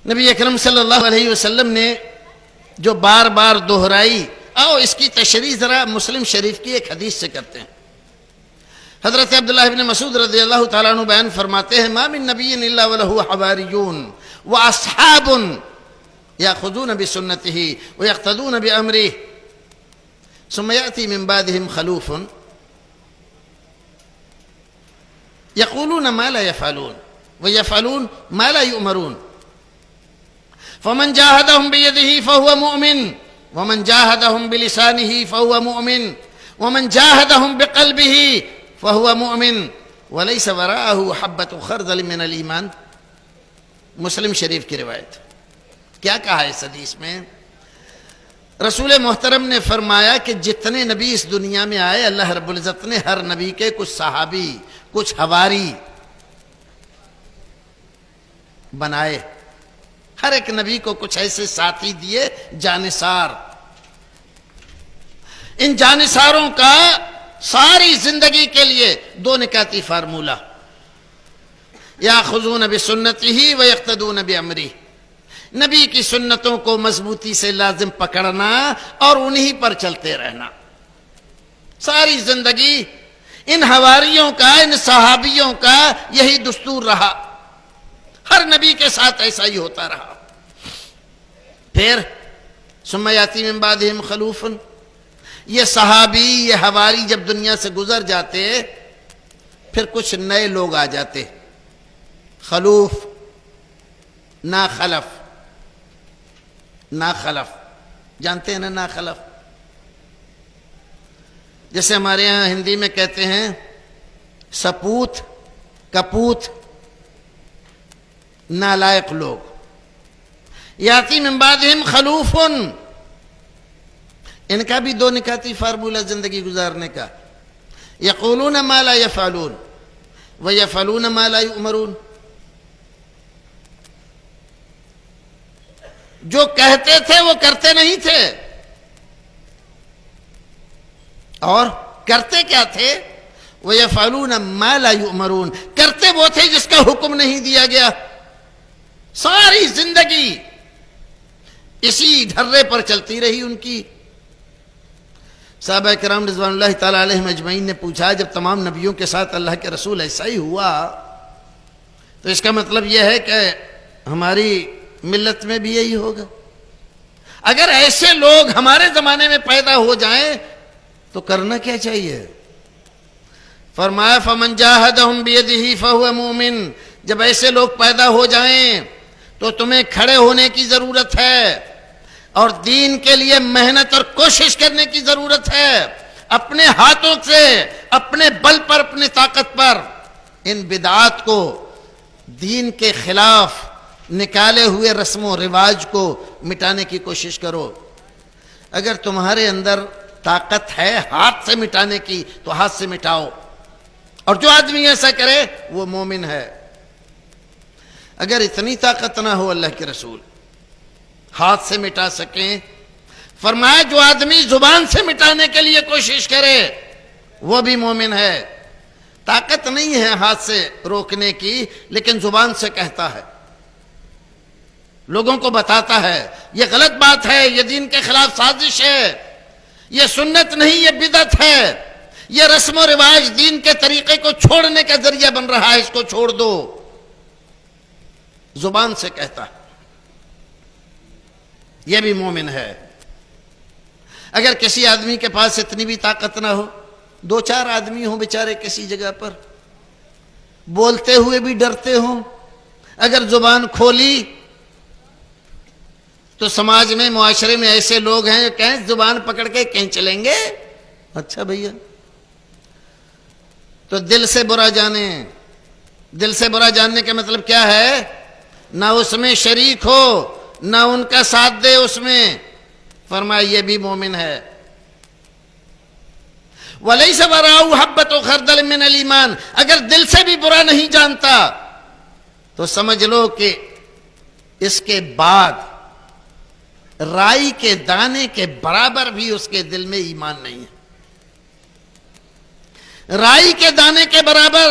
نبی اکرم صلی اللہ علیہ وسلم نے جو بار بار دہرائی، آؤ اس کی تشریح ذرا مسلم شریف کی ایک حدیث سے کرتے ہیں۔ حضرت عبداللہ ابن مسعود رضی اللہ تعالیٰ عنہ بیان فرماتے ہیں، ما من نبی الا ولہ حواریون واصحاب یاخذون بسنتہ ویقتدون بامرہ ثم یأتی من بعدہم خلوف یقولون ما لا یفعلون ویفعلون ما لا یؤمرون فمن جاہدہم بیدہ فہو مؤمن ومن جاہدہم بلسانہ فہو مؤمن ومن جاہدہم بقلبہ فہو مؤمن ولیس وراءہ حبۃ خردل من الایمان۔ مسلم شریف کی روایت۔ کیا کہا ہے اس حدیث میں؟ رسول محترم نے فرمایا کہ جتنے نبی اس دنیا میں آئے، اللہ رب العزت نے ہر نبی کے کچھ صحابی، کچھ حواری بنائے، ہر ایک نبی کو کچھ ایسے ساتھی دیے جانثار۔ ان جانثاروں کا ساری زندگی کے لیے دو نکاتی فارمولہ، یاخذون بسنتہ ویقتدون بامرہ، نبی کی سنتوں کو مضبوطی سے لازم پکڑنا اور انہی پر چلتے رہنا۔ ساری زندگی ان حواریوں کا، ان صحابیوں کا یہی دستور رہا، ہر نبی کے ساتھ ایسا ہی ہوتا رہا۔ پھر ثم یاتی من بعدہم خلوف، یہ صحابی، یہ حواری جب دنیا سے گزر جاتے پھر کچھ نئے لوگ آ جاتے۔ خلوف، ناخلف، ناخلف جانتے ہیں نا ناخلف؟ جیسے ہمارے ہاں ہندی میں کہتے ہیں سپوت، کپوت، نالائق لوگ۔ یاتی من بعدہم خلوف، ان کا بھی دو نکاتی فارمولہ زندگی گزارنے کا، یقولون ما لا یفعلون ویفعلون ما لا یؤمرون، جو کہتے تھے وہ کرتے نہیں تھے، اور کرتے کیا تھے؟ وَيَفْعَلُونَ مَا لَا يُؤْمَرُونَ، کرتے وہ تھے جس کا حکم نہیں دیا گیا۔ ساری زندگی اسی ڈھرے پر چلتی رہی ان کی۔ صحابہ کرام رضوان اللہ تعالیٰ علیہم اجمعین نے پوچھا، جب تمام نبیوں کے ساتھ اللہ کے رسول ایسا ہی ہوا تو اس کا مطلب یہ ہے کہ ہماری ملت میں بھی یہی ہوگا؟ اگر ایسے لوگ ہمارے زمانے میں پیدا ہو جائیں تو کرنا کیا چاہیے؟ فرمایا فمن جاہدہم بیدہ فہو مؤمن، جب ایسے لوگ پیدا ہو جائیں تو تمہیں کھڑے ہونے کی ضرورت ہے اور دین کے لیے محنت اور کوشش کرنے کی ضرورت ہے، اپنے ہاتھوں سے، اپنے بل پر، اپنی طاقت پر ان بدعات کو، دین کے خلاف نکالے ہوئے رسم و رواج کو مٹانے کی کوشش کرو۔ اگر تمہارے اندر طاقت ہے ہاتھ سے مٹانے کی تو ہاتھ سے مٹاؤ، اور جو آدمی ایسا کرے وہ مومن ہے۔ اگر اتنی طاقت نہ ہو اللہ کے رسول ہاتھ سے مٹا سکیں، فرمایا جو آدمی زبان سے مٹانے کے لیے کوشش کرے وہ بھی مومن ہے۔ طاقت نہیں ہے ہاتھ سے روکنے کی، لیکن زبان سے کہتا ہے، لوگوں کو بتاتا ہے یہ غلط بات ہے، یہ دین کے خلاف سازش ہے، یہ سنت نہیں، یہ بدعت ہے، یہ رسم و رواج دین کے طریقے کو چھوڑنے کا ذریعہ بن رہا ہے، اس کو چھوڑ دو۔ زبان سے کہتا ہے، یہ بھی مومن ہے۔ اگر کسی آدمی کے پاس اتنی بھی طاقت نہ ہو، دو چار آدمی ہوں بیچارے کسی جگہ پر، بولتے ہوئے بھی ڈرتے ہوں، اگر زبان کھولی تو سماج میں، معاشرے میں ایسے لوگ ہیں جو کہیں زبان پکڑ کے کہیں چلیں گے، اچھا بھیا، تو دل سے برا جانیں۔ دل سے برا جاننے کا مطلب کیا ہے؟ نہ اس میں شریک ہو، نہ ان کا ساتھ دے اس میں۔ فرمایا یہ بھی مومن ہے۔ وَلَيْسَ وَرَاءَهُ حَبَّةُ خَرْدَلٍ مِّنَ الْإِيمَانِ، اگر دل سے بھی برا نہیں جانتا تو سمجھ لو کہ اس کے بعد رائی کے دانے کے برابر بھی اس کے دل میں ایمان نہیں ہے۔ رائی کے دانے کے برابر